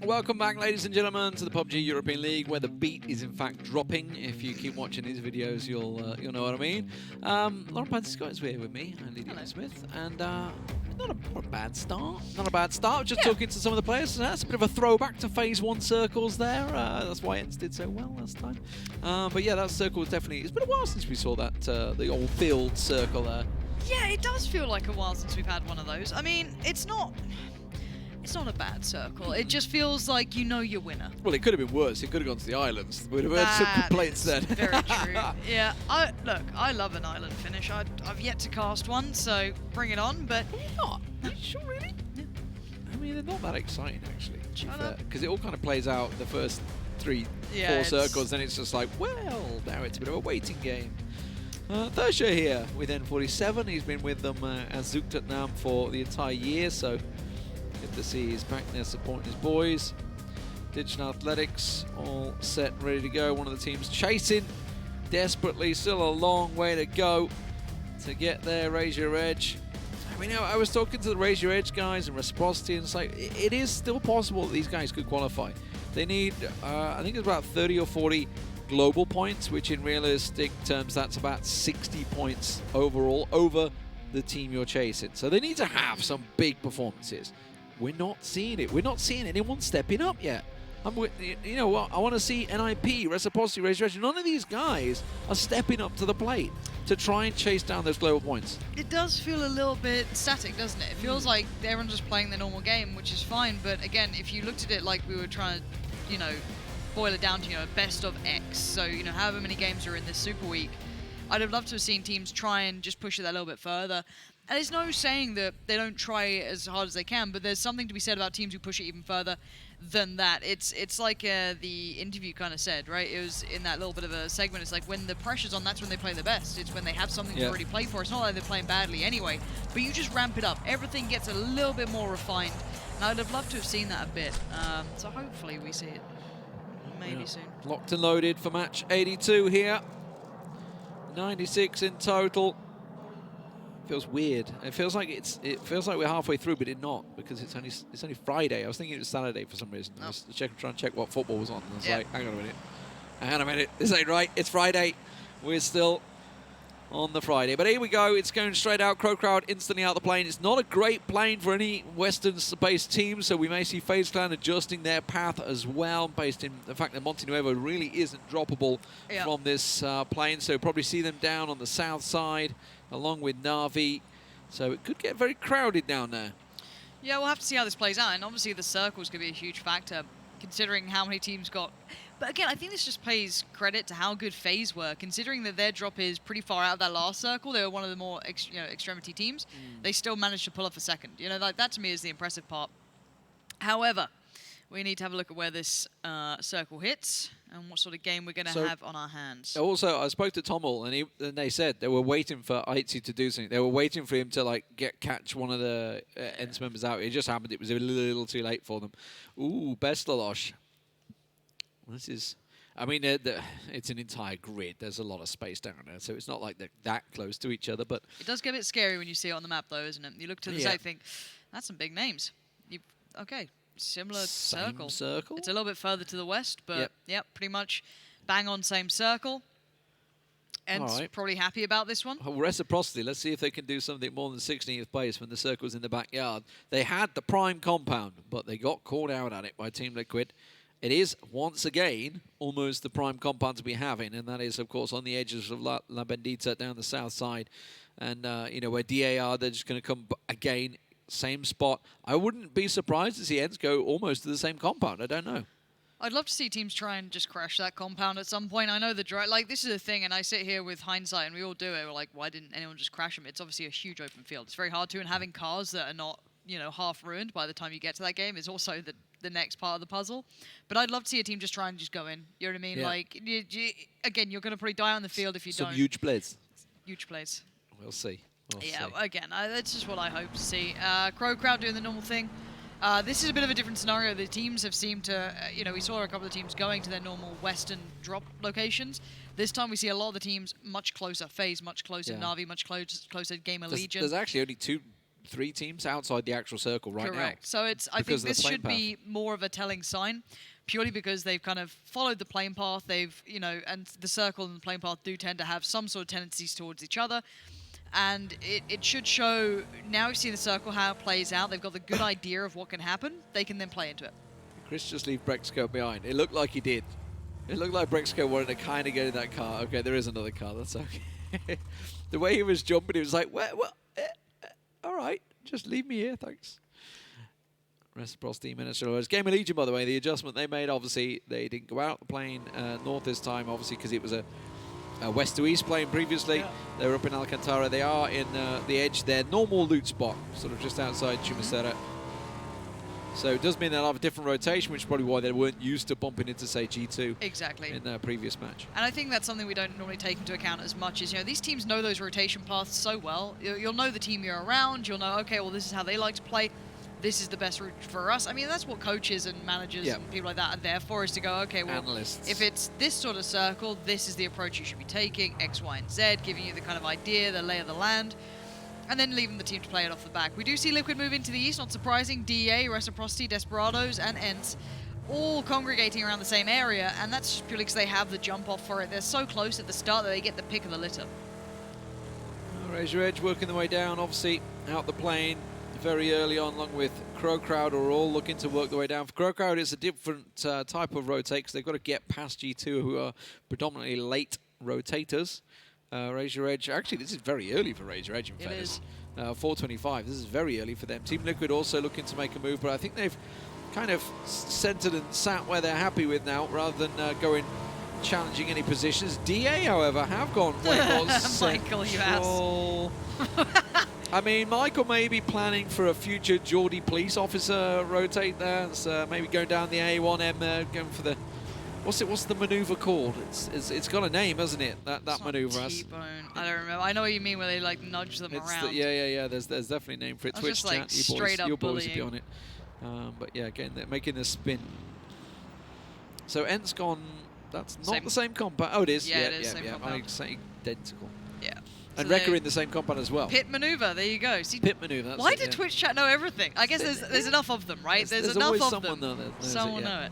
Welcome back, ladies and gentlemen, to the PUBG European League, where the beat is in fact dropping. If you keep watching these videos, you'll know what I mean. Lauren Panty is here with me, and Lydia Smith, and not a bad start. Not a bad start. Just talking to some of the players. That's a bit of a throwback to Phase 1 circles there. That's why ENCE did so well last time. But yeah, that circle was definitely. It's been a while since we saw that the old field circle there. Yeah, it does feel like a while since we've had one of those. I mean, it's not a bad circle. It just feels like you know your winner. Well, it could have been worse. It could have gone to the islands. We'd have heard some complaints then. Very true. Yeah, look, I love an island finish. I've yet to cast one, so bring it on. But not. Are you sure, really? Yeah. I mean, they're not that exciting actually, because it all kind of plays out the first 4 circles, then it's just like, well, now it's a bit of a waiting game. Thursday here with N47. He's been with them as Zooktatnam for the entire year, so good to see he's back there supporting his boys. Digital Athletics all set and ready to go. One of the teams chasing desperately. Still a long way to go to get there. Raise Your Edge. I mean, I was talking to the Raise Your Edge guys and Reciprocity, and it's like, it is still possible that these guys could qualify. They need, I think it's about 30 or 40 global points, which in realistic terms, that's about 60 points overall over the team you're chasing. So they need to have some big performances. We're not seeing it. We're not seeing anyone stepping up yet. You know what? I want to see NIP, Reciprocity, Raise Your Edge. None of these guys are stepping up to the plate to try and chase down those global points. It does feel a little bit static, doesn't it? It feels like everyone's just playing the normal game, which is fine. But again, if you looked at it like we were trying to, boil it down to, best of X. So, however many games are in this Super Week, I'd have loved to have seen teams try and just push it that little bit further. And there's no saying that they don't try as hard as they can, but there's something to be said about teams who push it even further than that. It's like the interview kind of said, right? It was in that little bit of a segment. It's like when the pressure's on, that's when they play the best. It's when they have something to really play for. It's not like they're playing badly anyway, but you just ramp it up. Everything gets a little bit more refined, and I'd have loved to have seen that a bit. So hopefully we see it maybe soon. Locked and loaded for match 82 here. 96 in total. Feels weird. It feels like we're halfway through, but it's not, because it's only Friday. I was thinking it was Saturday for some reason. I was trying to check what football was on. And I was like, hang on a minute. This ain't right. It's Friday. We're still on the Friday. But here we go. It's going straight out. CrowCrowd instantly out the plane. It's not a great plane for any Western-based team, so we may see FaZe Clan adjusting their path as well, based in the fact that Montenuevo really isn't droppable from this plane. So probably see them down on the south side, along with Na'Vi. So it could get very crowded down there. Yeah, we'll have to see how this plays out. And obviously the circle's going to be a huge factor, considering how many teams got. But again, I think this just pays credit to how good FaZe were, considering that their drop is pretty far out of that last circle. They were one of the more extremity teams. They still managed to pull off a second. Like, that to me is the impressive part. However, we need to have a look at where this circle hits and what sort of game we're going to have on our hands. Also, I spoke to TomiL, and they said they were waiting for Aitzy to do something. They were waiting for him to catch one of the ENCE members out. It just happened. It was a little too late for them. Ooh, bestLadder. This is, I mean, it's an entire grid. There's a lot of space down there, so it's not like they're that close to each other. But it does get a bit scary when you see it on the map, though, isn't it? You look to the side, think, that's some big names. Similar circle. It's a little bit further to the west, but pretty much bang on same circle. ENCE probably happy about this one. Well, Reciprocity, let's see if they can do something more than 16th place when the circle's in the backyard. They had the prime compound, but they got called out at it by Team Liquid. It is, once again, almost the prime compound to be having, and that is, of course, on the edges of La Bendita down the south side. And, where DAR, they're just going to come again, same spot. I wouldn't be surprised to see ENCE go almost to the same compound. I don't know. I'd love to see teams try and just crash that compound at some point. I know this is a thing, and I sit here with hindsight, and we all do it. We're like, why didn't anyone just crash them? It's obviously a huge open field. It's very hard to, and having cars that are not, half ruined by the time you get to that game is also the next part of the puzzle. But I'd love to see a team just try and just go in. You know what I mean? Yeah. Like, again, you're going to probably die on the field if you don't. Some huge plays. Huge plays. We'll see. Again, that's just what I hope to see. CrowCrowd doing the normal thing. This is a bit of a different scenario. The teams have seemed to, we saw a couple of teams going to their normal western drop locations. This time we see a lot of the teams much closer. FaZe much closer, Na'Vi much closer, GamerLegion. There's actually only two 3 teams outside the actual circle right now. Correct. So it's I think this should be more of a telling sign, purely because they've kind of followed the playing path. They've, you know, and the circle and the playing path do tend to have some sort of tendencies towards each other. And it should show, now we've seen the circle, how it plays out. They've got the good idea of what can happen. They can then play into it. Chris just leave Braexco behind. It looked like he did. It looked like Braexco wanted to kind of get in that car. Okay, there is another car. That's okay. The way he was jumping, he was like, well, all right, just leave me here, thanks. Reciprocity, Mitraleius. GamerLegion, by the way, the adjustment they made, obviously, they didn't go out the plane north this time, obviously, because it was a west to east plane previously. Yeah. They were up in Alcantara. They are in the edge, their normal loot spot, sort of just outside Chumacera. So it does mean they'll have a different rotation, which is probably why they weren't used to bumping into, say, G2 exactly in their previous match. And I think that's something we don't normally take into account as much, is, you know, these teams know those rotation paths so well. You'll know the team you're around. You'll know, okay, well, this is how they like to play. This is the best route for us. I mean, that's what coaches and managers and people like that are there for, is to go, okay, well, analysts. If it's this sort of circle, this is the approach you should be taking, X, Y, and Z, giving you the kind of idea, the lay of the land, and then leaving the team to play it off the back. We do see Liquid move into the east, not surprising. DEA, Reciprocity, Desperados, and ENCE all congregating around the same area, and that's just purely because they have the jump off for it. They're so close at the start that they get the pick of the litter. Razor Edge working their way down, obviously, out the plane very early on, along with CrowCrowd, are all looking to work their way down. For CrowCrowd, it's a different type of rotate, because they've got to get past G2, who are predominantly late rotators. Razor Edge, actually, this is very early for Razor Edge, in fairness. 4:25, this is very early for them. Team Liquid also looking to make a move, but I think they've kind of centered and sat where they're happy with now, rather than going challenging any positions. DA, however, have gone way more Michael, you ass. I mean, Michael may be planning for a future Geordie police officer rotate there. It's, maybe going down the A1M there, going for the... What's the maneuver called? It's got a name, hasn't it? That maneuver has. T-bone. I don't remember. I know what you mean, where they like nudge them around. Yeah. There's definitely a name for it. Twitch just, like, chat. You boys will be on it. But yeah, again, they're making this spin. So ENCE gone. That's not the same compound. Oh, it is. Yeah, it is. Same compound. Identical. Yeah. And so Wrecker in the same compound as well. Pit maneuver, there you go. See, pit maneuver. That's why did Twitch chat know everything? I guess there's enough of them, right? There's enough of them. Someone will know it.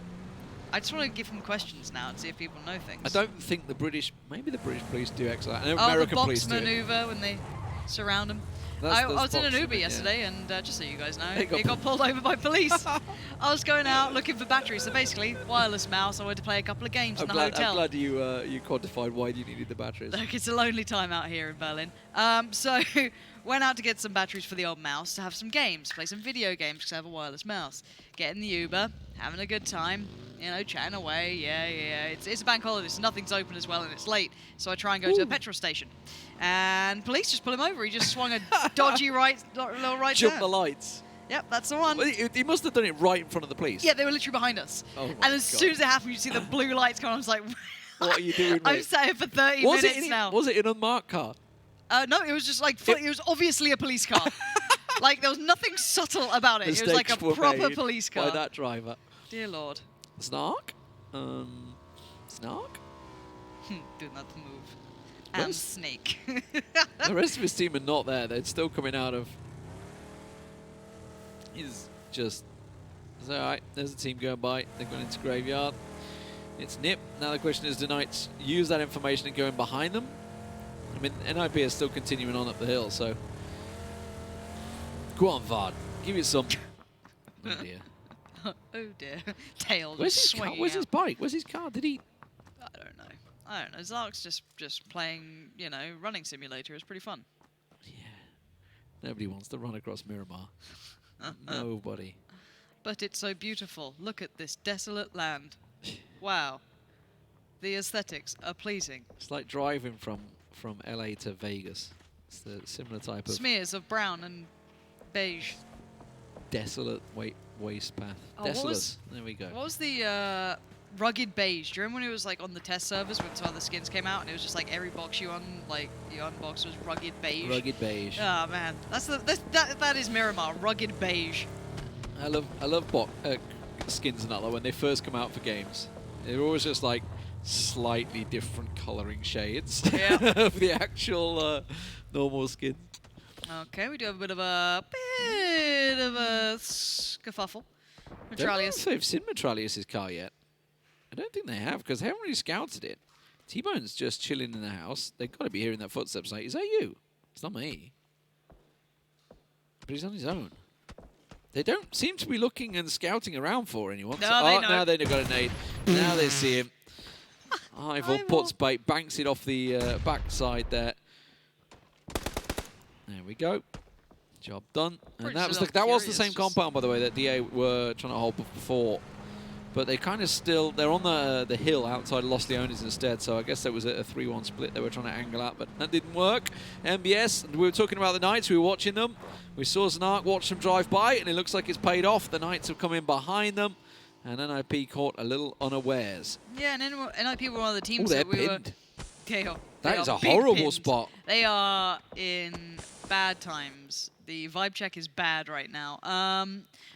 I just want to give them questions now and see if people know things. I don't think the British, maybe the British police do actually. I know American police do. The box maneuver when they surround them. I was in an Uber yesterday, and just so you guys know, it got pulled over by police. I was going out looking for batteries, so basically wireless mouse. I wanted to play a couple of games in the hotel. I'm glad you quantified why you needed the batteries. Look, it's a lonely time out here in Berlin. So went out to get some batteries for the old mouse to have some games, play some video games because I have a wireless mouse. Get in the Uber, having a good time. You know, chatting away, yeah. It's a bank holiday, so nothing's open as well, and it's late. So I try and go to a petrol station. And police just pull him over. He just swung a dodgy right Jump the lights. Yep, that's the one. Well, he must have done it right in front of the police. Yeah, they were literally behind us. Oh and as soon as it happened, you see the blue lights come on. I was like, what are you doing, mate? I'm sat here for 30 minutes now. Was it an unmarked car? No, it was just like, it was obviously a police car. Like, there was nothing subtle about it. It was like a proper police car. By that driver. Dear Lord. Snark? Snark? Do not move. And Snake. The rest of his team are not there. They're still coming out of... He's just... It's alright. There's a team going by. They're going into Graveyard. It's Nip. Now the question is, do Knights use that information and go in behind them? I mean, NIP is still continuing on up the hill, so... Go on, Vard. Give it some... Oh, dear. Oh dear. Tail Where's just his car? swinging Where's out. his bike? Where's his car? Did he... I don't know. Zark's just playing, you know, running simulator. It's pretty fun. Yeah. Nobody wants to run across Miramar. Nobody. But it's so beautiful. Look at this desolate land. Wow. The aesthetics are pleasing. It's like driving from LA to Vegas. It's the similar type of... Smears of brown and beige. Desolate waste path. Oh, Desolate. There we go. What was the rugged beige? Do you remember when it was like on the test servers when some other skins came out and it was just like every box you unboxed was rugged beige? Rugged beige. Oh man, that is Miramar. Rugged beige. I love skins and that when they first come out for games. They're always just like slightly different colouring shades of the actual normal skin. Okay, we do have a bit of a bit of a scuffle. I don't know Mitraleius. if they've seen Mitraleius' car yet. I don't think they have, because they haven't really scouted it. T-Bone's just chilling in the house. They've got to be hearing that footsteps. Like, is that you? It's not me. But he's on his own. They don't seem to be looking and scouting around for anyone. No, so, they oh, know. now they've got a nade. Now they see him. Ivor puts bait, banks it off the backside there. There we go. Job done. And that was the same compound, by the way, that DA were trying to hold before. But they kind of still, they're on the hill outside of Los Leones instead, so I guess there was a 3-1 split they were trying to angle at, but that didn't work. MBS, we were talking about the Knights, we were watching them. We saw Znark watch them drive by, and it looks like it's paid off. The Knights have come in behind them, and NIP caught a little unawares. Yeah, and NIP were one of the teams they're that we pinned. were... That is a horrible pinned. spot. They are in bad times. The vibe check is bad right now.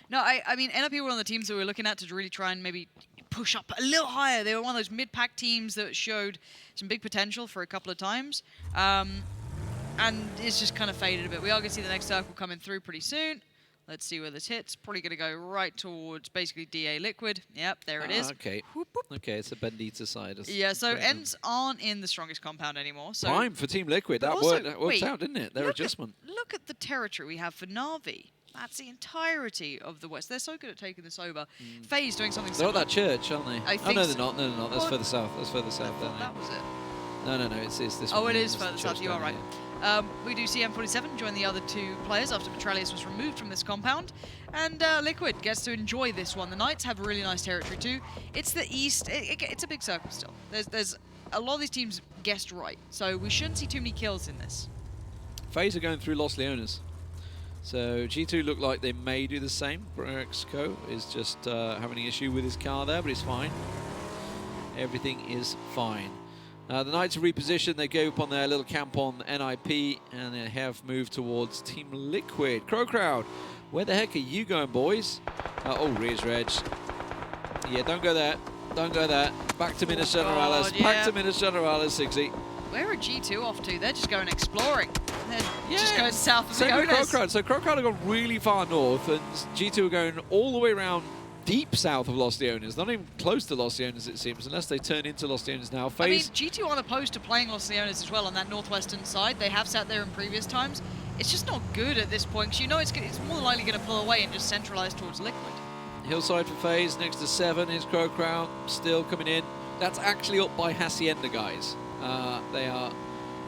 No, I mean, NIP were one of the teams that we were looking at to really try and maybe push up a little higher. They were one of those mid-pack teams that showed some big potential for a couple of times. And it's just kind of faded a bit. We are going to see the next circle coming through pretty soon. Let's see where this hits. Probably going to go right towards basically DA Liquid. Yep, there it is. Okay. Whoop, whoop. Okay, it's a Bendita side. Yeah, so ENCE aren't in the strongest compound anymore. So Prime for Team Liquid. That worked out, didn't it? Their adjustment. Look at the territory we have for Na'Vi. That's the entirety of the West. They're so good at taking this over. FaZe doing something They're similar. at that church, aren't they? I think no, so. they're not. No, they're not. That's further south. That's further south. That was it. No, it's this one. Oh, it is It's the further church south. You are down right. We do see M47 join the other two players after Mitraleius was removed from this compound. And Liquid gets to enjoy this one. The Knights have really nice territory too. It's the East. It's a big circle still. There's a lot of these teams guessed right. So we shouldn't see too many kills in this. FaZe are going through Los Leones. So G2 look like they may do the same. Braexco is just having an issue with his car there, but it's fine. Everything is fine. The Knights are repositioned. They go up on their little camp on NIP, and they have moved towards Team Liquid. CrowCrowd, where the heck are you going, boys? Oh, rears reg. Yeah, don't go there. Don't go there. Back to Minas Generales. Yeah. Back to Minas Generales, 6-0. Where are G2 off to? They're just going exploring. They're just going south of the Same with Owners. CrowCrowd. So CrowCrowd have gone really far north, and G2 are going all the way around deep south of Los Leones. Not even close to Los Leones, it seems, unless they turn into Los Leones now. I mean, G2 aren't opposed to playing Los Leones as well on that northwestern side. They have sat there in previous times. It's just not good at this point, because you know it's more likely going to pull away and just centralize towards Liquid. Hillside for FaZe, next to 7 is CrowCrowd, still coming in. That's actually up by Hacienda, guys. They are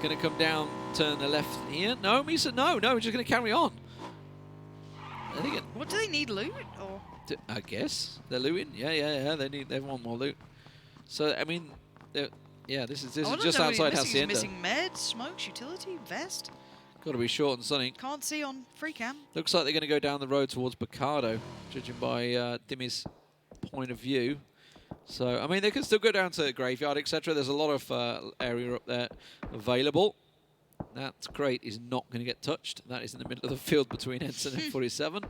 going to come down, turn the left here. No, Misa, no, we're just going to carry on. What do they need, loot? Or? I guess they're looting. Yeah. They want more loot. So I mean, this is just outside Hacienda. Missing meds, smokes, utility, vest. Got to be short and sunny. Can't see on free cam. Looks like they're going to go down the road towards Bacado, judging by Dimmy's point of view. So I mean, they can still go down to the graveyard, etc. There's a lot of area up there available. That crate is not going to get touched. That is in the middle of the field between ENCE and 47.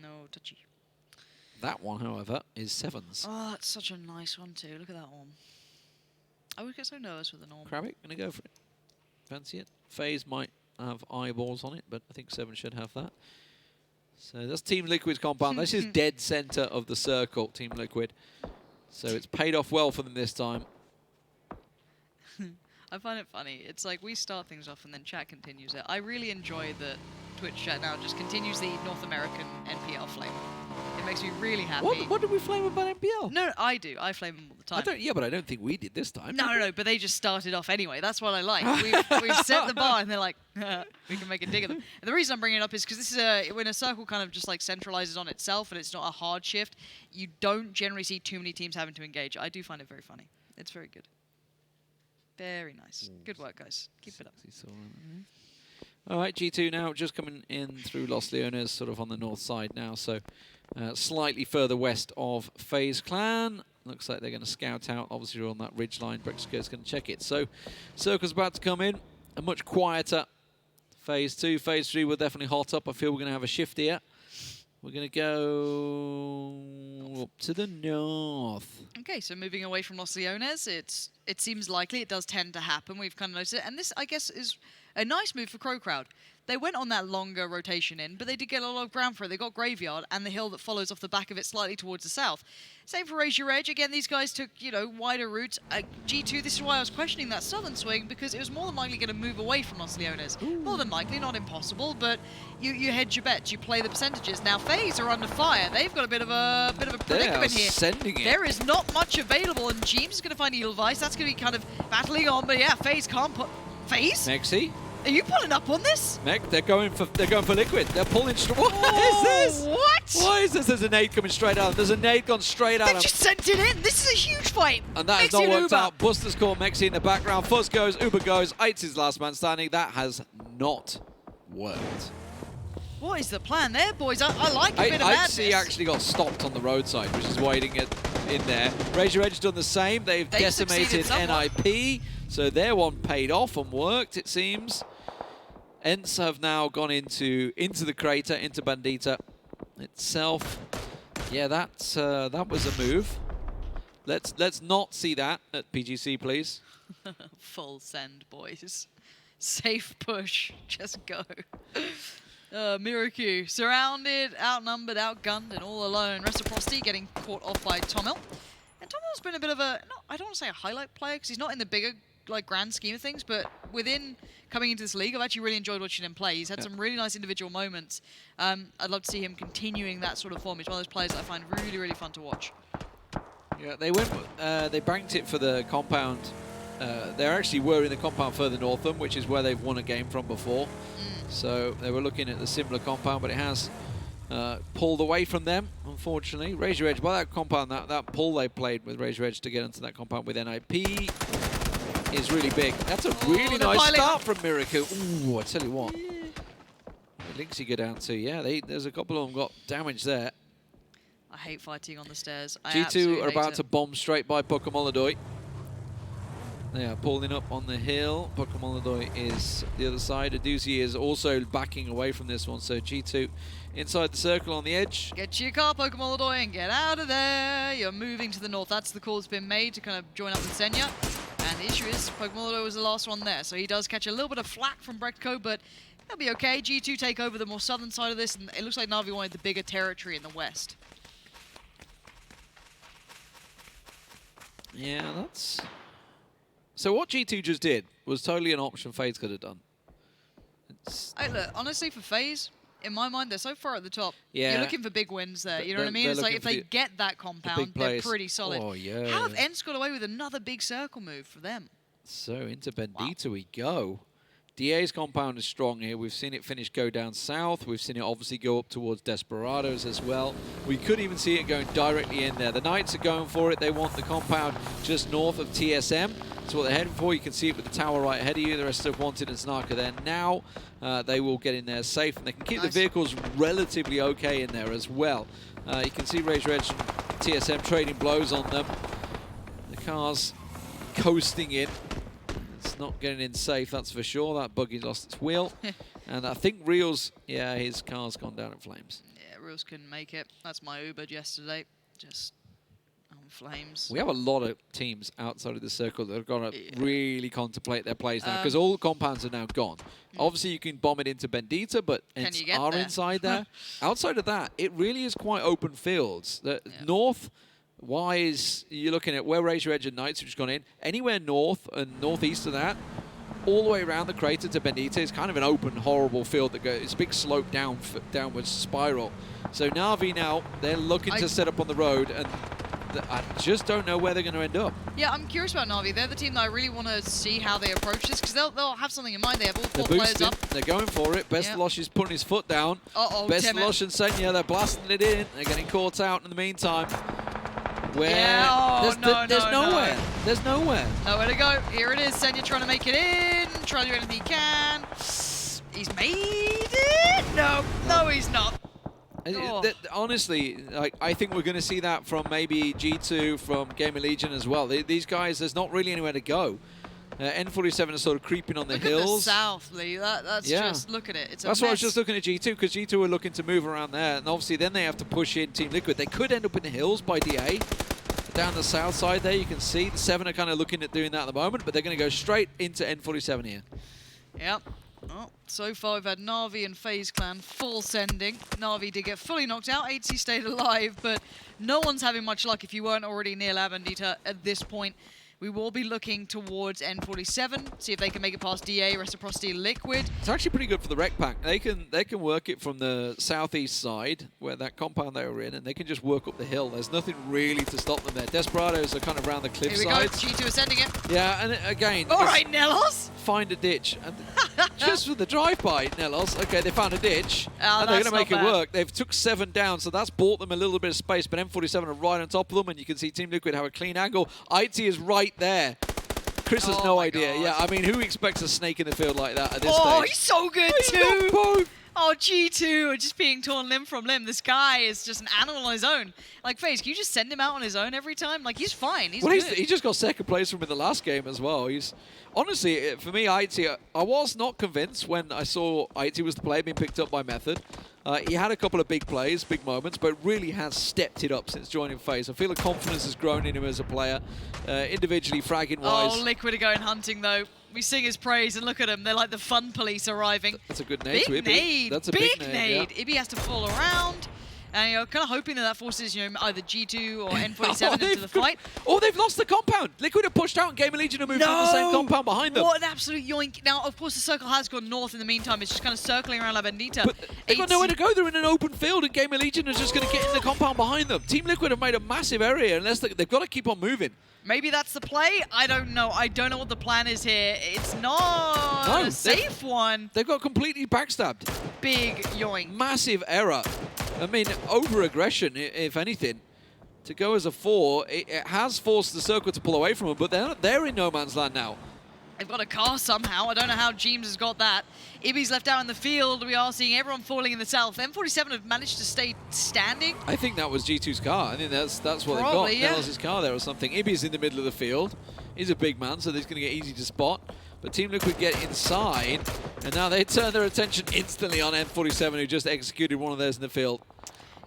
No touchy. That one, however, is 7's. Oh, that's such a nice one too. Look at that one. I would get so nervous with the normal. Krabic going to go for it. Fancy it. FaZe might have eyeballs on it, but I think 7 should have that. So that's Team Liquid's compound. This is dead center of the circle, Team Liquid. So it's paid off well for them this time. I find it funny. It's like we start things off and then chat continues it. I really enjoy that Twitch chat now just continues the North American NPL flame. It makes me really happy. What did we flame about NPL? No, I do. I flame them all the time. But I don't think we did this time. No, but they just started off anyway. That's what I like. We've set the bar and they're like, we can make a dig of them. And the reason I'm bringing it up is because this is when a circle kind of just like centralizes on itself and it's not a hard shift, you don't generally see too many teams having to engage. I do find it very funny. It's very good. Very nice. Good work, guys. Keep it up. All right, G2 now just coming in through Los Leones, sort of on the north side now, so slightly further west of FaZe Clan. Looks like they're going to scout out. Obviously, on that ridge line. Braexco is going to check it. So, Circle's about to come in. A much quieter Phase 2. Phase 3 will definitely hot up. I feel we're going to have a shift here. We're going to go up to the north. Okay, so moving away from Los Leones, it seems likely. It does tend to happen. We've kind of noticed it. And this, I guess, is a nice move for CrowCrowd. they went on that longer rotation in, but they did get a lot of ground for it. They got Graveyard and the hill that follows off the back of it slightly towards the south. Same for Raise Your Edge. Again, these guys took, you know, wider routes. G2, this is why I was questioning that southern swing, because it was more than likely going to move away from Los Leones. More than likely, not impossible, but you hedge your bets, you play the percentages. Now, FaZe are under fire. They've got a bit of a predicament here. Sending it. There is not much available, and Jeems is going to find Edelweiss. That's going to be kind of battling on, but yeah, FaZe can't put... FaZe? mxey? Are you pulling up on this? Mech, they're going for liquid. They're pulling straight. What is this? What? Why is this? There's a nade coming straight out. There's a nade gone straight out. They've just sent it in. This is a huge fight. And that has mxey not worked ubah. out. Buster's caught mxey in the background. Fuzz goes, ubah goes. Aitzy's last man standing. That has not worked. What is the plan there, boys? I like a bit of madness. Aitzy actually got stopped on the roadside, which is why he didn't get in there. Raise Your Edge done the same. They've decimated NIP, so their one paid off and worked, it seems. ENCE have now gone into the crater, into Bandita itself. Yeah, that was a move. Let's not see that at PGC, please. Full send, boys. Safe push. Just go. Miraku, surrounded, outnumbered, outgunned, and all alone. Reciprocity getting caught off by TomiL. And TomiL's been a bit of a, I don't want to say a highlight player, because he's not in the bigger, like, grand scheme of things, but within coming into this league, I've actually really enjoyed watching him play. He's had some really nice individual moments. I'd love to see him continuing that sort of form. He's one of those players that I find really, really fun to watch. Yeah, they banked it for the compound. They actually were in the compound further north of them, which is where they've won a game from before. So they were looking at the similar compound, but it has pulled away from them, unfortunately. Raise Your Edge, by that compound, that pull they played with Raise Your Edge to get into that compound with NIP is really big. That's a really nice start from Miraku. Ooh, I tell you what. The linksy go down too. Yeah, there's a couple of them got damage there. I hate fighting on the stairs. G2 are about to bomb straight by PUBG. They are pulling up on the hill. PUBG is the other side. Aduzi is also backing away from this one. So G2 inside the circle on the edge. Get to your car, PUBG, and get out of there. You're moving to the north. That's the call that's been made to kind of join up with Senya. And the issue is PUBG was the last one there. So he does catch a little bit of flack from Braexco, but he'll be okay. G2 take over the more southern side of this. And it looks like Na'Vi wanted the bigger territory in the west. Yeah, that's... So what G2 just did was totally an option FaZe could have done. Hey, look, honestly, for FaZe, in my mind, they're so far at the top. Yeah. You're looking for big wins there. You know what I mean? It's like if they get that compound, they're pretty solid. Oh, yeah. How have ENCE got away with another big circle move for them? So into Bandita we go. DA's compound is strong here. We've seen it go down south. We've seen it obviously go up towards Desperados as well. We could even see it going directly in there. The Knights are going for it. They want the compound just north of TSM. That's what they're heading for. You can see it with the tower right ahead of you. The rest of Wanted and Snark are there now. They will get in there safe, and they can keep the vehicles relatively okay in there as well. You can see Raise Your Edge and TSM trading blows on them. The car's coasting in. It's not getting in safe, that's for sure. That buggy lost its wheel. And I think Reels, yeah, his car's gone down in flames. Yeah, Reels couldn't make it. That's my Uber yesterday. Just on flames. We have a lot of teams outside of the circle that are going to really contemplate their plays now, because all the compounds are now gone. Obviously, you can bomb it into Bandita, but ENCE are inside there. Outside of that, it really is quite open fields. North... Wise, you're looking at where Raise Your Edge and Knights have just gone in. Anywhere north and northeast of that, all the way around the crater to Bandita is kind of an open, horrible field that goes. It's a big slope downwards spiral. So Na'Vi now, they're looking to set up on the road, and I just don't know where they're going to end up. Yeah, I'm curious about Na'Vi. They're the team that I really want to see how they approach this, because they'll have something in mind. They have all four players up. They're going for it. BestLadder is putting his foot down. BestLadder and Senya, they're blasting it in. They're getting caught out in the meantime. Where there's nowhere. There's nowhere. Nowhere to go. Here it is. Senya trying to make it in. Trying to do anything he can. He's made it. No, he's not. Honestly, like, I think we're going to see that from maybe G2, from GamerLegion as well. These guys, there's not really anywhere to go. N47 is sort of creeping on the hills. Look at the south, Lee. That's just, look at it. It's a That's mess. why I was just looking at G2, because G2 are looking to move around there. And obviously then they have to push in Team Liquid. They could end up in the hills by DA. Down the south side there, you can see the 7 are kind of looking at doing that at the moment, but they're going to go straight into N47 here. Yep. Oh, so far we've had Na'Vi and FaZe Clan full sending. Na'Vi did get fully knocked out. Aitzy stayed alive, but no one's having much luck if you weren't already near Lavandita at this point. We will be looking towards N47, see if they can make it past DA, Reciprocity, Liquid. It's actually pretty good for the Rec Pack. They can work it from the southeast side, where that compound they were in, and they can just work up the hill. There's nothing really to stop them there. Desperados are kind of around the cliff Here we sides. go, G2 is sending it. Yeah, and again... All right, NELLOZ! Find a ditch. And just for the drive-by, NELLOZ. Okay, they found a ditch, Oh, and they're going to make it bad. work. They've took 7 down, so that's bought them a little bit of space, but M47 are right on top of them, and you can see Team Liquid have a clean angle. Aitzy is right there. Chris has no idea. God. Yeah, I mean, who expects a snake in the field like that at this Oh, stage? he's so good He's got too! both. Oh, G2 just being torn limb from limb. This guy is just an animal on his own. Like, FaZe, can you just send him out on his own every time? Like, he's fine. He's good. He just got second place from in the last game as well. He's honestly, for me, Aitzy, I was not convinced when I saw Aitzy was the player being picked up by Method. He had a couple of big plays, big moments, but really has stepped it up since joining FaZe. I feel the confidence has grown in him as a player, individually, fragging-wise. Oh, Liquid are going hunting, though. We sing his praise, and look at them. They're like the fun police arriving. That's a good nade to Big Ibby. nade. That's a big big nade. Yeah. Ibby has to fall around. And you're kind of hoping that forces, either G2 or N47 into the fight. Oh, they've lost the compound. Liquid have pushed out and GamerLegion have moved to the same compound behind them. What an absolute yoink. Now, of course, the circle has gone north in the meantime. It's just kind of circling around Lavandita. But they've got nowhere to go. They're in an open field, and GamerLegion is just going to get in the compound behind them. Team Liquid have made a massive area, unless they've got to keep on moving. Maybe that's the play? I don't know. I don't know what the plan is here. It's not a safe one. They've got completely backstabbed. Big yoink. Massive error. I mean, over-aggression, if anything. To go as a 4, it has forced the circle to pull away from them, but they're in no man's land now. They've got a car somehow. I don't know how James has got that. Ibby's left out in the field. We are seeing everyone falling in the south. M47 have managed to stay standing. I think that was G2's car. I think that's what Probably, they've got. NELLOZ's car there or something. Ibby's in the middle of the field. He's a big man, so he's going to get easy to spot. But Team Liquid get inside, and now they turn their attention instantly on N47, who just executed one of theirs in the field.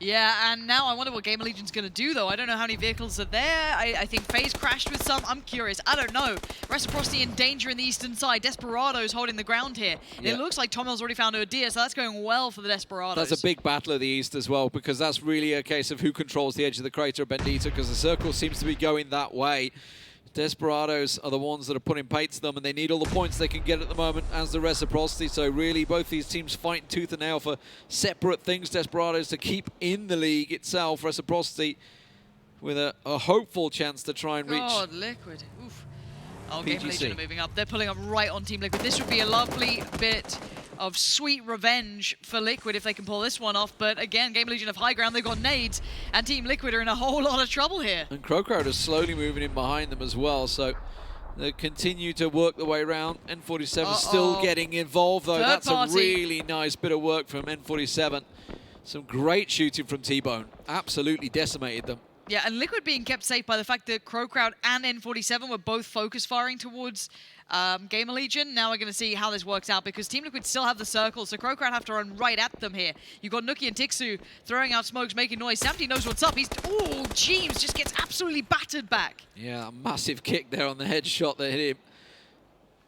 Yeah, and now I wonder what GamerLegion's going to do, though. I don't know how many vehicles are there. I think FaZe crashed with some. I'm curious. I don't know. Reciprocity in danger in the eastern side. Desperado's holding the ground here. Yeah. It looks like TomiL's already found Odia, so that's going well for the Desperados. That's a big battle of the east as well, because that's really a case of who controls the edge of the crater of Bendita, because the circle seems to be going that way. Desperados are the ones that are putting paid to them, and they need all the points they can get at the moment as the Reciprocity. So really, both these teams fighting tooth and nail for separate things. Desperados to keep in the league itself. Reciprocity with a hopeful chance to try and reach. God, Liquid. Oof. Oh, PGC. GamerLegion are moving up. They're pulling up right on Team Liquid. This would be a lovely bit of sweet revenge for Liquid if they can pull this one off. But again, GamerLegion have high ground. They've got nades, and Team Liquid are in a whole lot of trouble here. And CrowCrowd is slowly moving in behind them as well. So they continue to work the way around. N47 still getting involved, though. That's a really nice bit of work from N47. Some great shooting from T-Bone. Absolutely decimated them. Yeah, and Liquid being kept safe by the fact that CrowCrowd and N47 were both focus firing towards GamerLegion. Now we're going to see how this works out, because Team Liquid still have the circle, so CrowCrowd have to run right at them here. You've got NOOKIE and Tiikzu throwing out smokes, making noise. SIMSY knows what's up. Oh, James just gets absolutely battered back. Yeah, a massive kick there on the headshot that hit him.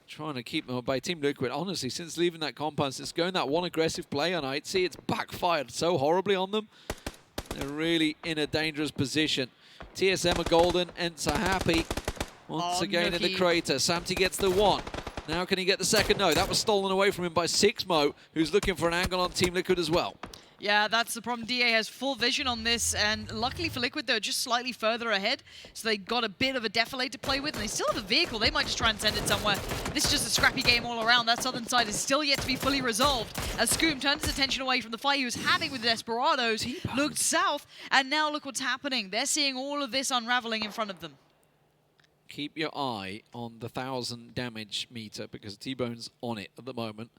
Trying to keep them by Team Liquid. Honestly, since leaving that compound, since going that one aggressive play on Aitzy, it's backfired so horribly on them. They're really in a dangerous position. TSM are golden, ENCE are happy. Once again in the crater. SIMSY gets the 1. Now can he get the second? No, that was stolen away from him by Sixmo, who's looking for an angle on Team Liquid as well. Yeah, that's the problem. DA has full vision on this, and luckily for Liquid, they're just slightly further ahead, so they got a bit of a defilade to play with, and they still have a vehicle. They might just try and send it somewhere. This is just a scrappy game all around. That southern side is still yet to be fully resolved, as Scoom turns his attention away from the fight he was having with the Desperados, looked south, and now look what's happening. They're seeing all of this unraveling in front of them. Keep your eye on the 1,000 damage meter, because T-Bone's on it at the moment.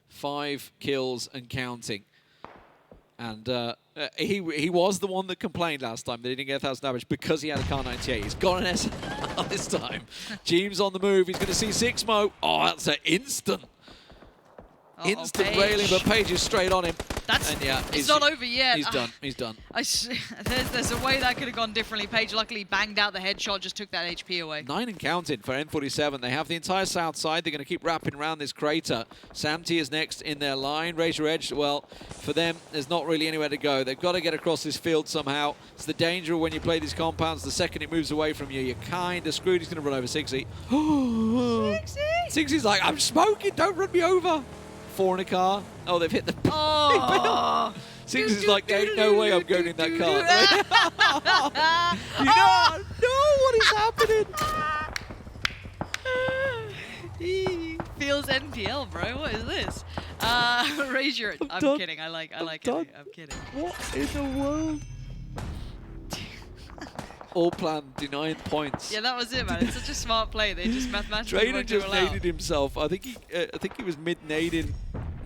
5 kills and counting. And he was the one that complained last time that he didn't get 1,000 damage because he had a Car 98. He's got an SLR this time. James on the move. He's going to see Sixmo. Oh, that's an instant. Instant railing, but Paige is straight on him. And yeah, it's not over yet. He's done. He's done. There's a way that could have gone differently. Paige luckily banged out the headshot, just took that HP away. 9 and counting for N47. They have the entire south side. They're going to keep wrapping around this crater. SIMSY is next in their line. Razor Edge, well, for them, there's not really anywhere to go. They've got to get across this field somehow. It's the danger when you play these compounds. The second it moves away from you, you're kind of screwed. He's going to run over Sigsy. Sigsy's like, I'm smoking. Don't run me over. 4 in a car. Oh, they've hit the... Oh. Sigsy's like, there ain't no way I'm going in that car. What is happening? Feels NPL, bro. What is this? Raise your... I'm kidding. I like it. I'm kidding. What in the world? All planned, denying points. Yeah, that was it, man. It's such a smart play. They just mathematically Trainer just naded himself. I think he was mid-nading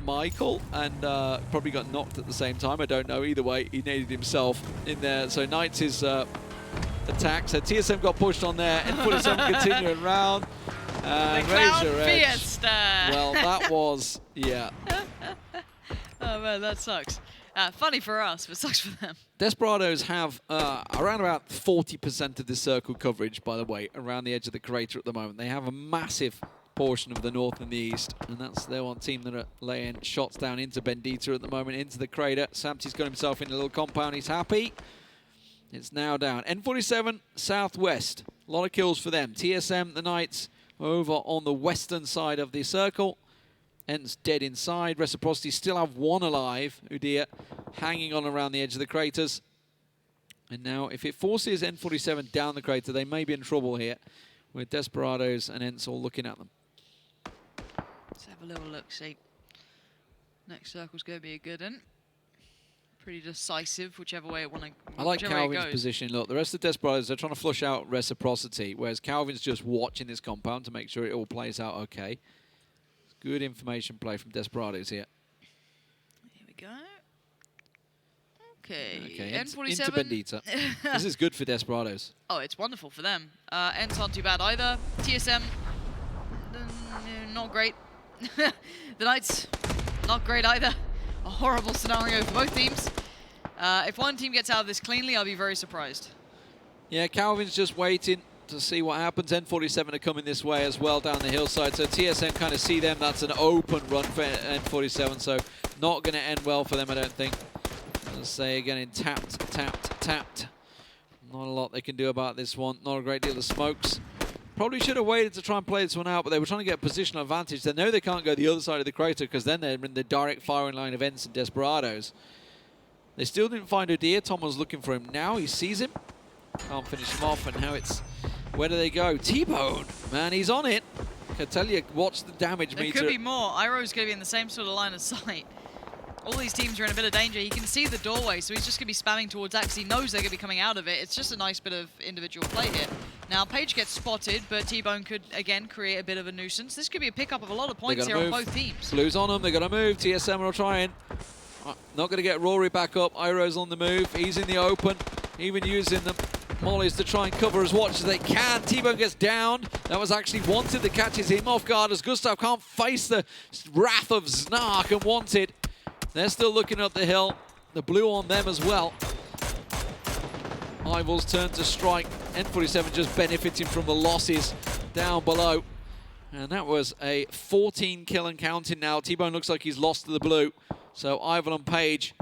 Michael and probably got knocked at the same time. I don't know. Either way, he naded himself in there. So Knights his attack. So TSM got pushed on there. N47 continuing round. The Cloud Fiesta. Well, that was, yeah. Oh, man, that sucks. Funny for us, but sucks for them. Desperados have around about 40% of the circle coverage, by the way, around the edge of the crater at the moment. They have a massive portion of the north and the east, and that's their one team that are laying shots down into Bendita at the moment, into the crater. SIMSY's got himself in a little compound. He's happy. It's now down. N47, southwest. A lot of kills for them. TSM, the Knights, over on the western side of the circle. ENCE dead inside. Reciprocity still have one alive. Udyr hanging on around the edge of the craters. And now if it forces N47 down the crater, they may be in trouble here with Desperados and ENCE all looking at them. Let's have a little look, see. Next circle's going to be a good one. Pretty decisive, whichever way it want to go. I like Calvin's position. Look, the rest of the Desperados, they're trying to flush out Reciprocity, whereas Calvin's just watching this compound to make sure it all plays out okay. Good information play from Desperados here. Here we go. Okay. N47. N47. Into Bendita. This is good for Desperados. Oh, it's wonderful for them. ENCE aren't too bad either. TSM, not great. The Knights, not great either. A horrible scenario for both teams. If one team gets out of this cleanly, I'll be very surprised. Yeah, Calvin's just waiting to see what happens. N47 are coming this way as well down the hillside, so TSM kind of see them. That's an open run for N47, so not going to end well for them, I don't think. Let's say again, in tapped. Not a lot they can do about this one. Not a great deal of smokes. Probably should have waited to try and play this one out, but they were trying to get a positional advantage. They know they can't go the other side of the crater because then they're in the direct firing line of ENCE and Desperados. They still didn't find Udyr. Tom was looking for him now. He sees him. Can't finish him off, and now it's... Where do they go? T-Bone! Man, he's on it. I can tell you, watch the damage meter. There could be more. Iroh's going to be in the same sort of line of sight. All these teams are in a bit of danger. He can see the doorway, so he's just going to be spamming towards that because he knows they're going to be coming out of it. It's just a nice bit of individual play here. Now, Paige gets spotted, but T-Bone could, again, create a bit of a nuisance. This could be a pickup of a lot of points here on both teams. Blue's on them. They're going to move. TSM are trying. Not going to get Rory back up. Iroh's on the move. He's in the open. Even using the mollies to try and cover as much as they can. T-Bone gets down. That was actually Wanted that catches him off guard as Gustav can't face the wrath of Snark and Wanted. They're still looking up the hill. The blue on them as well. Ival's turn to strike. N47 just benefiting from the losses down below. And that was a 14 kill and counting now. T-Bone looks like he's lost to the blue. So Ival and Paige,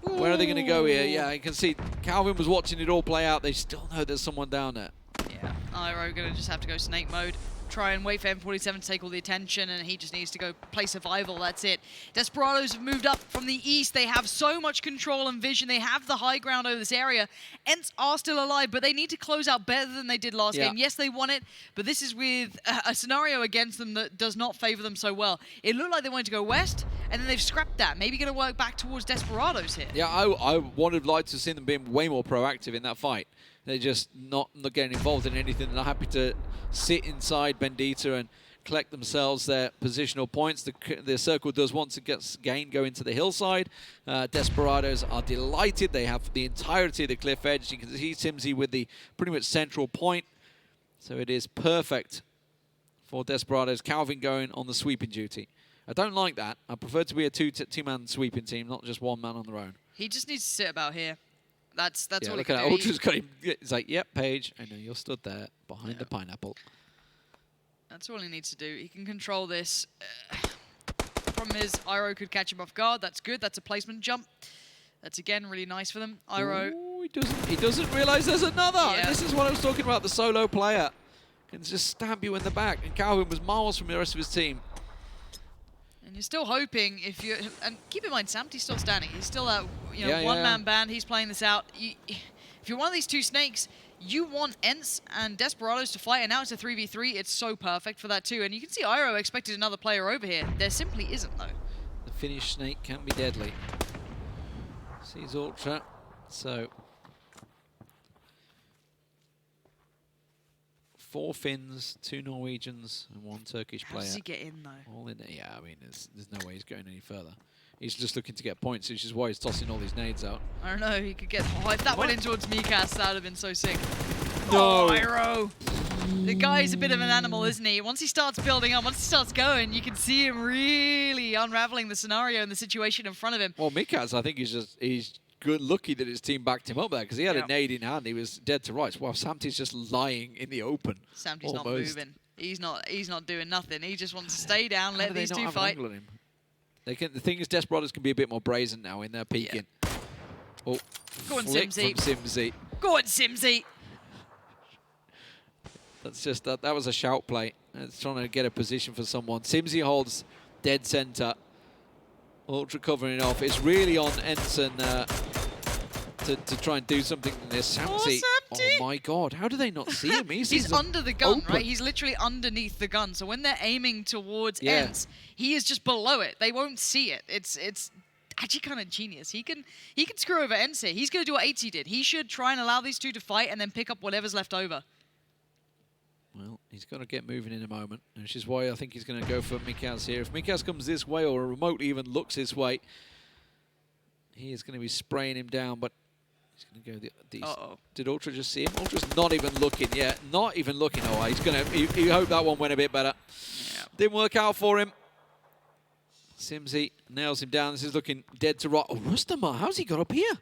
where are they going to go here? Yeah, you can see Calvin was watching it all play out. They still know there's someone down there. Yeah, Iroh going to just have to go snake mode. Try and wait for M47 to take all the attention, and he just needs to go play survival. That's it. Desperados have moved up from the east. They have so much control and vision. They have the high ground over this area. ENCE are still alive, but they need to close out better than they did last game. Yes, they won it, but this is with a scenario against them that does not favor them so well. It looked like they wanted to go west, and then they've scrapped that. Maybe going to work back towards Desperados here. Yeah, I would have liked to see them being way more proactive in that fight. They're just not getting involved in anything. They're happy to sit inside Bendita and collect themselves their positional points. The circle does, once it gets gained, go into the hillside. Desperados are delighted. They have the entirety of the cliff edge. You can see SIMSY with the pretty much central point. So it is perfect for Desperados. Calvin going on the sweeping duty. I don't like that. I prefer to be a two-man sweeping team, not just one man on their own. He just needs to sit about here. That's yeah, all look he at can that. do. Ultra's got him. It's like, yep, Paige, I know you're stood there behind the pineapple. That's all he needs to do. He can control this. Problem is, Iroh could catch him off guard. That's good. That's a placement jump. That's, again, really nice for them. Iroh... Ooh, he doesn't realize there's another. Yeah. And this is what I was talking about, the solo player. Can just stab you in the back. And Calvin was miles from the rest of his team. And you're still hoping if you... And keep in mind, SIMSY's still standing. He's still a one-man band. He's playing this out. If you're one of these two snakes, you want ENCE and DESPERADOs to fight, and now it's a 3v3. It's so perfect for that too. And you can see Iroh expected another player over here. There simply isn't, though. The Finnish snake can be deadly. Sees Ultra. So... 4 Finns, 2 Norwegians, and 1 Turkish player. How does he get in, though? All in there. Yeah, I mean, there's no way he's going any further. He's just looking to get points, which is why he's tossing all these nades out. I don't know. He could get... Oh, if that went in towards miikaz, that would have been so sick. No. Oh, Iroh. The guy's a bit of an animal, isn't he? Once he starts building up, once he starts going, you can see him really unraveling the scenario and the situation in front of him. Well, miikaz, I think he's good, lucky that his team backed him up there, because he had a nade in hand. He was dead to rights. Well, SIMSY's just lying in the open. SIMSY's not moving. He's not doing nothing. He just wants to stay down, let these two fight. They can. The thing is, DESPERADOs can be a bit more brazen now in their peeking. Yeah. Oh, go on, SIMSY. SIMSY. Go on, SIMSY. That's just that was a shout play. It's trying to get a position for someone. SIMSY holds dead center. Ultra covering it off. It's really on ENCE to try and do something in this. SIMSY. Oh my God! How do they not see him? He's under the gun, right? He's literally underneath the gun. So when they're aiming towards ENCE, he is just below it. They won't see it. It's actually kind of genius. He can screw over ENCE. He's going to do what Aitzy did. He should try and allow these two to fight and then pick up whatever's left over. Well, he's got to get moving in a moment, which is why I think he's going to go for miikaz here. If miikaz comes this way or remotely even looks his way, he is going to be spraying him down, but he's going to go the east. Did Ultra just see him? Ultra's not even looking yet. Not even looking. Oh, he's going to... He hoped that one went a bit better. Yeah. Didn't work out for him. SIMSY nails him down. This is looking dead to right. Oh, Rustanmar, how's he got up here?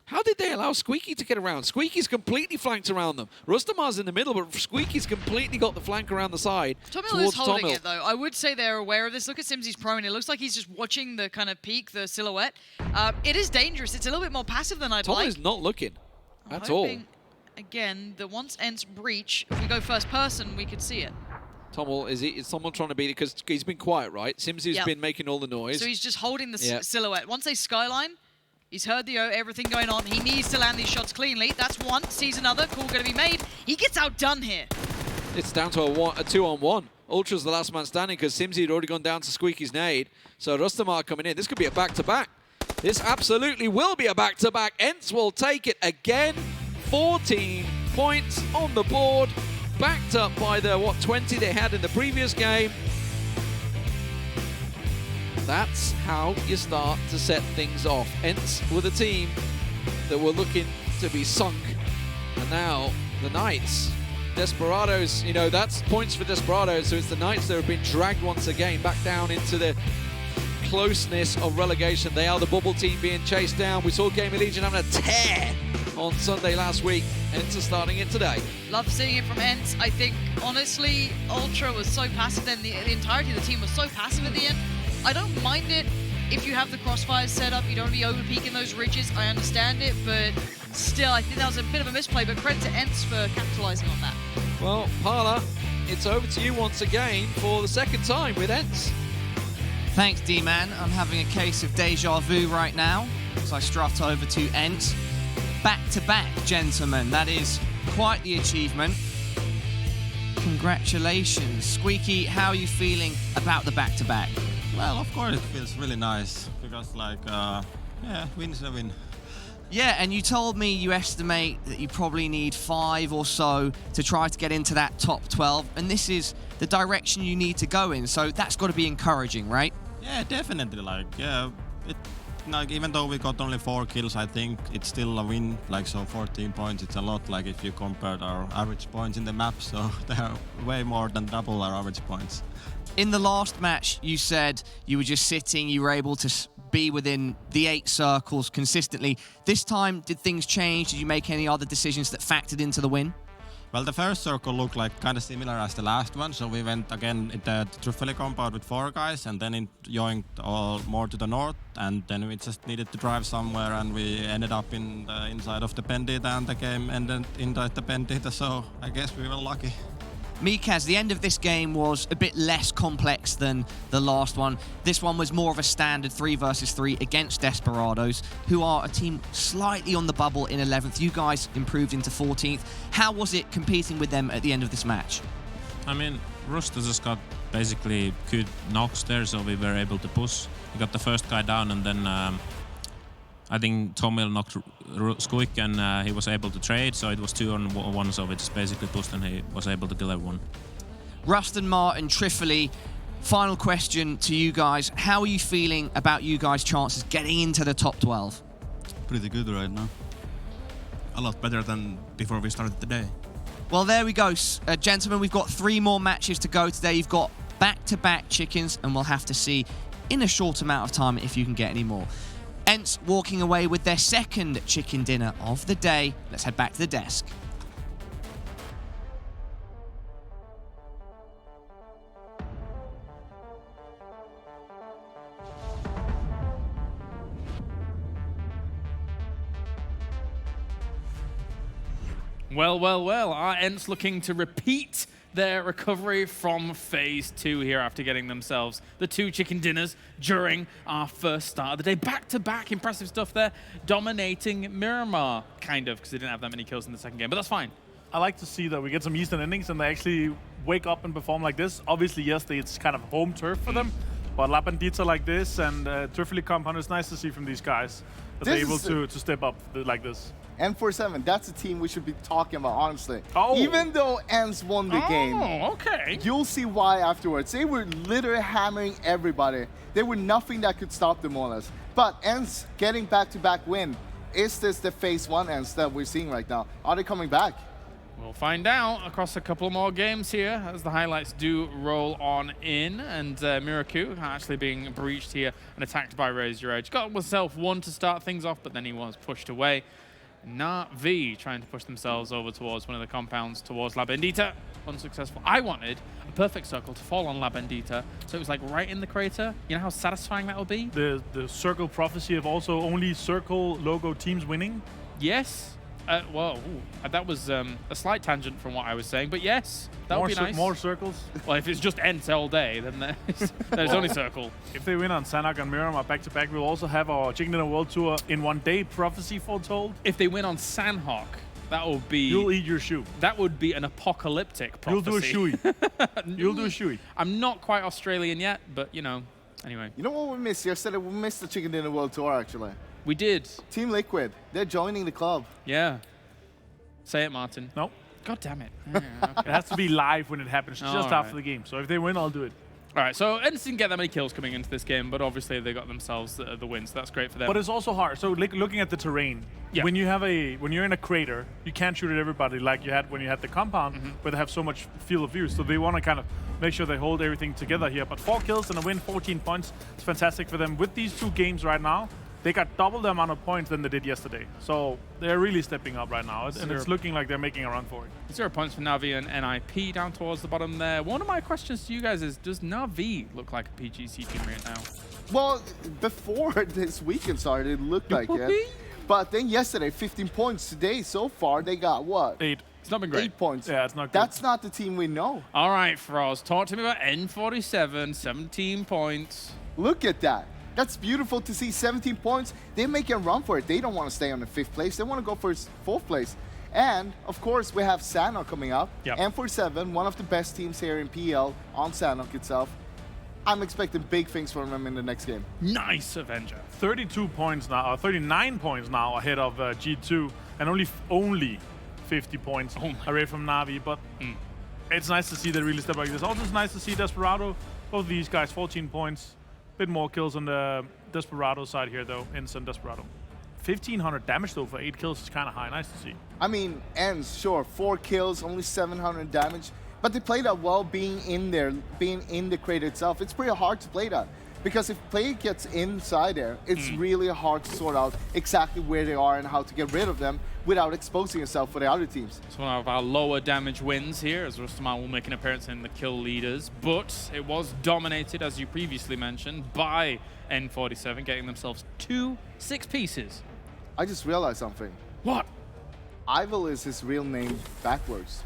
How did they allow SKUIJKE to get around? SKUIJKE's completely flanked around them. Rustanmar's in the middle, but SKUIJKE's completely got the flank around the side. TomiL is holding it, though. I would say they're aware of this. Look at SIMSY's pro, and it looks like he's just watching the kind of peak, the silhouette. It is dangerous. It's a little bit more passive than I'd like. TomiL is not looking at all. Again, that once ENCE breach, if we go first person, we could see it. TomiL, is someone trying to be... Because he's been quiet, right? SIMSY's been making all the noise. So he's just holding the silhouette. Once they skyline... He's heard the everything going on. He needs to land these shots cleanly. That's one. Sees another. Call going to be made. He gets outdone here. It's down to a 2-on-1. Ultra's the last man standing because SIMSY had already gone down to SKUIJKE's nade. So Rustanmar coming in. This could be a back-to-back. This absolutely will be a back-to-back. ENCE will take it again. 14 points on the board. Backed up by the, 20 they had in the previous game. That's how you start to set things off. ENCE with a team that were looking to be sunk. And now the Knights, DESPERADOs, you know, that's points for DESPERADOs. So it's the Knights that have been dragged once again back down into the closeness of relegation. They are the bubble team being chased down. We saw GamerLegion having a tear on Sunday last week. ENCE are starting it today. Love seeing it from ENCE. I think, honestly, Ultra was so passive, and the entirety of the team was so passive at the end. I don't mind it if you have the crossfires set up, you don't want to be over-peaking those ridges, I understand it, but still, I think that was a bit of a misplay, but credit to ENCE for capitalizing on that. Well, Parla, it's over to you once again for the second time with ENCE. Thanks, D-Man. I'm having a case of deja vu right now as I strut over to ENCE. Back-to-back, gentlemen. That is quite the achievement. Congratulations. SKUIJKE, how are you feeling about the back-to-back? Well, of course it feels really nice, because win's a win. Yeah, and you told me you estimate that you probably need 5 or so to try to get into that top 12, and this is the direction you need to go in, so that's got to be encouraging, right? Yeah, definitely, even though we got only 4 kills, I think it's still a win, so 14 points, it's a lot, if you compared our average points in the map, so they are way more than double our average points. In the last match, you said you were just sitting, you were able to be within the 8 circles consistently. This time, did things change? Did you make any other decisions that factored into the win? Well, the first circle looked like kind of similar as the last one, so we went again in the TRYFFELI compound with 4 guys, and then joined all more to the north, and then we just needed to drive somewhere, and we ended up in the inside of the Bandita, and the game ended inside the Bandita, so I guess we were lucky. miikaz, the end of this game was a bit less complex than the last one. This one was more of a standard 3 versus 3 against Desperados, who are a team slightly on the bubble in 11th. You guys improved into 14th. How was it competing with them at the end of this match? I mean, Rusta just got basically good knocks there, so we were able to push. We got the first guy down, and then I think TomiL knocked SKUIJKE, and he was able to trade, so it was 2-on-1, so we just basically pushed and he was able to kill everyone. Rustanmar and TRYFFELI, final question to you guys. How are you feeling about you guys' chances getting into the top 12? Pretty good right now. A lot better than before we started the day. Well, there we go. Gentlemen, we've got 3 more matches to go today. You've got back-to-back chickens, and we'll have to see in a short amount of time if you can get any more. ENCE walking away with their second chicken dinner of the day. Let's head back to the desk. Well, are ENCE looking to repeat their recovery from Phase 2 here after getting themselves the 2 chicken dinners during our first start of the day. Back-to-back, impressive stuff there, dominating Miramar, kind of, because they didn't have that many kills in the second game, but that's fine. I like to see that we get some Eastern innings and they actually wake up and perform like this. Obviously, yesterday it's kind of home turf for them, but La Bandita like this and TRYFFELI compound is nice to see from these guys. That they're able to step up like this. N47, that's a team we should be talking about, honestly. Oh. Even though ENCE won the game, Okay. you'll see why afterwards. They were literally hammering everybody. There were nothing that could stop them, more or less. But ENCE getting back-to-back win. Is this the Phase 1 ENCE that we're seeing right now? Are they coming back? We'll find out across a couple more games here as the highlights do roll on in. And Miraku actually being breached here and attacked by Raise Your Edge. Got himself 1 to start things off, but then he was pushed away. Na'Vi trying to push themselves over towards one of the compounds towards La Bandita. Unsuccessful. I wanted a perfect circle to fall on La Bandita, so it was like right in the crater. You know how satisfying that would be? The circle prophecy of also only circle logo teams winning. Yes. Well, that was a slight tangent from what I was saying, but yes, that would be nice. More circles. Well, if it's just ENCE all day, then there's only circle. If they win on Sanhok and Miramar back-to-back, we'll also have our Chicken Dinner World Tour in 1 day prophecy foretold. If they win on Sanhok, that would be... You'll eat your shoe. That would be an apocalyptic prophecy. You'll do a shoey. You'll do a shoey. I'm not quite Australian yet, but, you know, anyway. You know what we missed yesterday? We missed the Chicken Dinner World Tour, actually. We did. Team Liquid, they're joining the club. Yeah. Say it, Martin. No. God damn it. Yeah, okay. It has to be live when it happens, just All after right. the game. So if they win, I'll do it. All right, so ENCE didn't get that many kills coming into this game, but obviously they got themselves the win, so that's great for them. But it's also hard. So looking at the terrain, when you're in a crater, you can't shoot at everybody like you had when you had the compound, where they have so much field of view. So they want to kind of make sure they hold everything together here. But 4 kills and a win, 14 points. It's fantastic for them. With these 2 games right now, they got double the amount of points than they did yesterday. So they're really stepping up right now, and it's looking like they're making a run for it. 0 points for Na'Vi and NIP down towards the bottom there. One of my questions to you guys is, does Na'Vi look like a PGC team right now? Well, before this weekend started, it looked like it. But then yesterday, 15 points. Today, so far, they got what? 8. It's not been great. 8 points. Yeah, it's not good. That's not the team we know. All right, Froz, talk to me about N47, 17 points. Look at that. That's beautiful to see. 17 points. They're making a run for it. They don't want to stay on the 5th place. They want to go for 4th place. And, of course, we have Sanhok coming up. Yep. N47, one of the best teams here in PEL on Sanhok itself. I'm expecting big things from them in the next game. Nice Avenger. 32 points now, or 39 points now ahead of G2, and only 50 points away from Na'Vi. But it's nice to see they really step like this. Also, it's nice to see Desperado. Both of these guys, 14 points. Bit more kills on the Desperado side here, though. ENCE and Desperado. 1,500 damage, though, for 8 kills is kind of high. Nice to see. I mean, ENCE, sure, 4 kills, only 700 damage. But they play that well being in there, being in the crate itself. It's pretty hard to play that. Because if play gets inside there, it's really hard to sort out exactly where they are and how to get rid of them without exposing yourself for the other teams. It's one of our lower damage wins here, as Rustanmar will make an appearance in the kill leaders. But it was dominated, as you previously mentioned, by N47, getting themselves 2 6 pieces. I just realized something. What? Ivil is his real name backwards.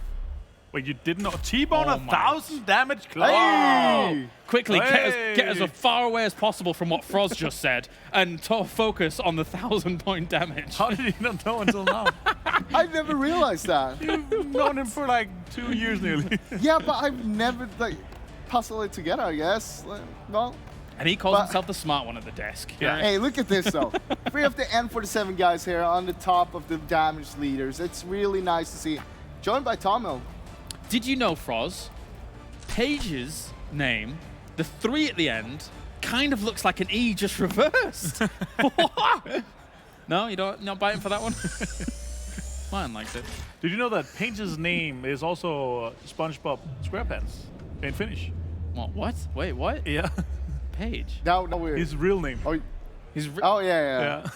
Wait, you didn't know? T-Bone, Oh 1,000 damage club. Hey! Quickly, Hey! get us as far away as possible from what Froz just said, and focus on the 1,000-point damage. How did you not know until now? I never realized that. You've known him for like 2 years nearly. Yeah, but I've never like puzzled it together, I guess. Well, And he calls himself the smart one at the desk. Yeah. hey, look at this though. 3 of the N47 guys here on the top of the damage leaders. It's really nice to see. Joined by TomiL. Did you know, Froz, Paige's name, the 3 at the end, kind of looks like an E just reversed? No, you're not biting for that one? Mine liked it. Did you know that Paige's name is also SpongeBob SquarePants in Finnish? What? Wait, what? Yeah. Paige? No, weird. His real name. Oh, yeah.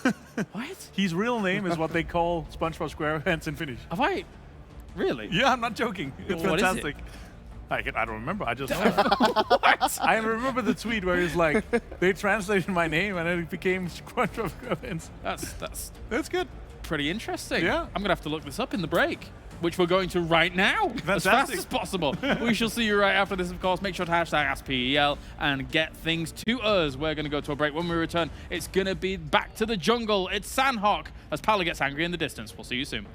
What? His real name is what they call SpongeBob SquarePants in Finnish. Have I? Really? Yeah, I'm not joking. It's What is it? fantastic. I don't remember. I just know. What? I remember the tweet where it's like, they translated my name and then it became SpongeBob SquarePants. That's good. pretty interesting. Yeah. I'm going to have to look this up in the break, which we're going to right now, as fast as possible. We shall see you right after this, of course. Make sure to hashtag AskPEL and get things to us. We're going to go to a break. When we return, it's going to be back to the jungle. It's Sandhawk as Pala gets angry in the distance. We'll see you soon.